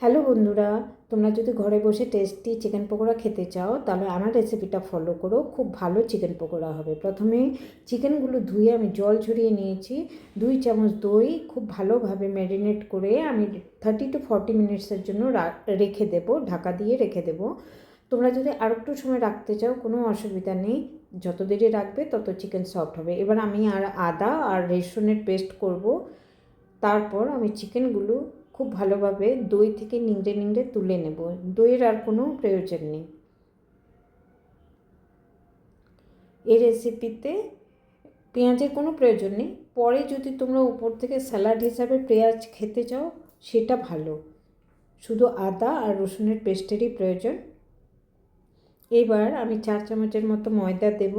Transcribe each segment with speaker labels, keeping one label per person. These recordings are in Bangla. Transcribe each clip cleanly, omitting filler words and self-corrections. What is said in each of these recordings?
Speaker 1: হ্যালো বন্ধুরা, তোমরা যদি ঘরে বসে টেস্টি চিকেন পকোড়া খেতে চাও তাহলে আমার রেসিপিটা ফলো করো। খুব ভালো চিকেন পকোড়া হবে। প্রথমে চিকেনগুলো ধুয়ে আমি জল ঝরিয়ে নিয়েছি। 2 চামচ দই খুব ভালোভাবে ম্যারিনেট করে আমি 30 to 40 মিনিটসের জন্য রেখে দেবো, ঢাকা দিয়ে রেখে দেবো। তোমরা যদি আর একটু সময় রাখতে চাও কোনো অসুবিধা নেই, যত দেরি রাখবে তত চিকেন সফট হবে। এবার আমি আদা আর রসুনের পেস্ট করব। তারপর আমি চিকেনগুলো খুব ভালোভাবে দই থেকে নিংড়ে নিংড়ে তুলে নেব। দইয়ের আর কোনো প্রয়োজন নেই এই রেসিপিতে। পেঁয়াজের কোনো প্রয়োজন নেই। পরে যদি তোমরা উপর থেকে স্যালাড হিসাবে পেঁয়াজ খেতে চাও সেটা ভালো, শুধু আদা আর রসুনের পেস্টেরই প্রয়োজন। এবার আমি 4 চামচের মতো ময়দা দেব।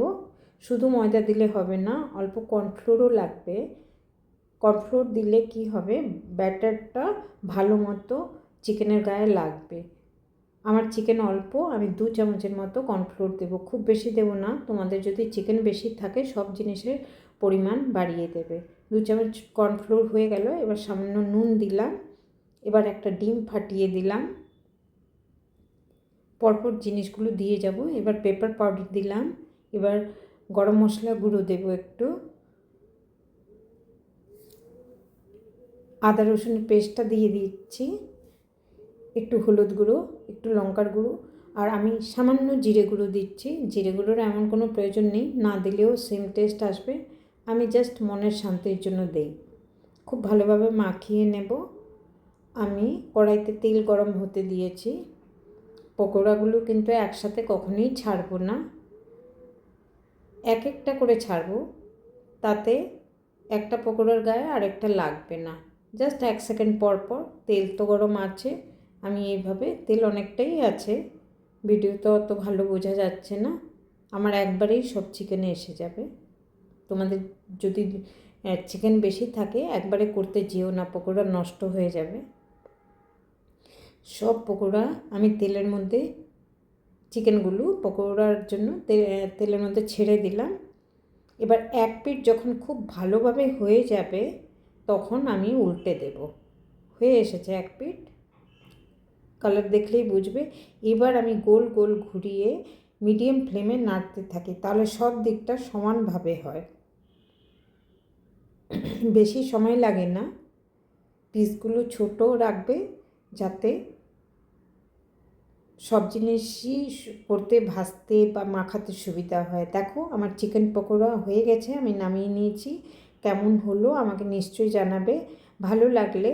Speaker 1: শুধু ময়দা দিলে হবে না, অল্প কর্নফ্লোরও লাগবে। কর্নফ্লোর দিলে কি হবে, ব্যাটারটা ভালো মতো চিকেনের গায়ে লাগবে। আমার চিকেন অল্প, আমি 2 চামচের মতো কর্নফ্লোর দেবো, খুব বেশি দেবো না। তোমাদের যদি চিকেন বেশি থাকে সব জিনিসের পরিমাণ বাড়িয়ে দেবে। 2 চামচ কর্নফ্লোর হয়ে গেল। এবার সামান্য নুন দিলাম। এবার একটা ডিম ফাটিয়ে দিলাম। পরপর জিনিসগুলো দিয়ে যাব। এবার পেপার পাউডার দিলাম। এবার গরম মশলা গুঁড়ো দেবো একটু, আদা রসুনের পেস্টটা দিয়ে দিচ্ছি, একটু হলুদ গুঁড়ো, একটু লঙ্কার গুঁড়ো, আর আমি সামান্য জিরে গুঁড়ো দিচ্ছি। জিরে গুঁড়োর এমন কোনো প্রয়োজন নেই, না দিলেও সেম টেস্ট আসবে। আমি জাস্ট মনের শান্তির জন্য দেই। খুব ভালোভাবে মাখিয়ে নেব। আমি কড়াইতে তেল গরম হতে দিয়েছি। পকোড়াগুলো কিন্তু একসাথে কখনোই ছাড়বো না, এক একটা করে ছাড়বো, তাতে একটা পকোড়ার গায়ে আরেকটা লাগবে না। জাস্ট 1 সেকেন্ড পর পর। তেল তো গরম আছে, আমি এইভাবে, তেল অনেকটাই আছে, ভিডিওতে অত ভালো বোঝা যাচ্ছে না। আমার একবারেই সব চিকেনে এসে যাবে। তোমাদের যদি চিকেন বেশি থাকে একবারে করতে যেও না, পকোড়া নষ্ট হয়ে যাবে। সব পকোড়া আমি তেলের মধ্যে, চিকেনগুলো পকোড়ার জন্য তেলের মধ্যে ছেড়ে দিলাম। এবার এক পিঠ যখন খুব ভালোভাবে হয়ে যাবে তখন আমি উল্টে দেব। হয়ে এসেছে এক পিঠ, কালার দেখলেই বুঝবে। এবার আমি গোল গোল ঘুরিয়ে মিডিয়াম ফ্লেমে নাড়তে থাকি, তাহলে সব দিকটা সমানভাবে হয়। বেশি সময় লাগে না। পিসগুলো ছোট রাখবে যাতে সব জিনিসই করতে, ভাজতে বা মাখাতে সুবিধা হয়। দেখো আমার চিকেন পকোড়া হয়ে গেছে, আমি নামিয়ে নিয়েছি। কেমন হলো আমাকে নিশ্চয়ই জানাবে। ভালো লাগলে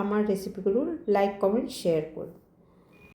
Speaker 1: আমার রেসিপিগুলো লাইক, কমেন্ট, শেয়ার করো।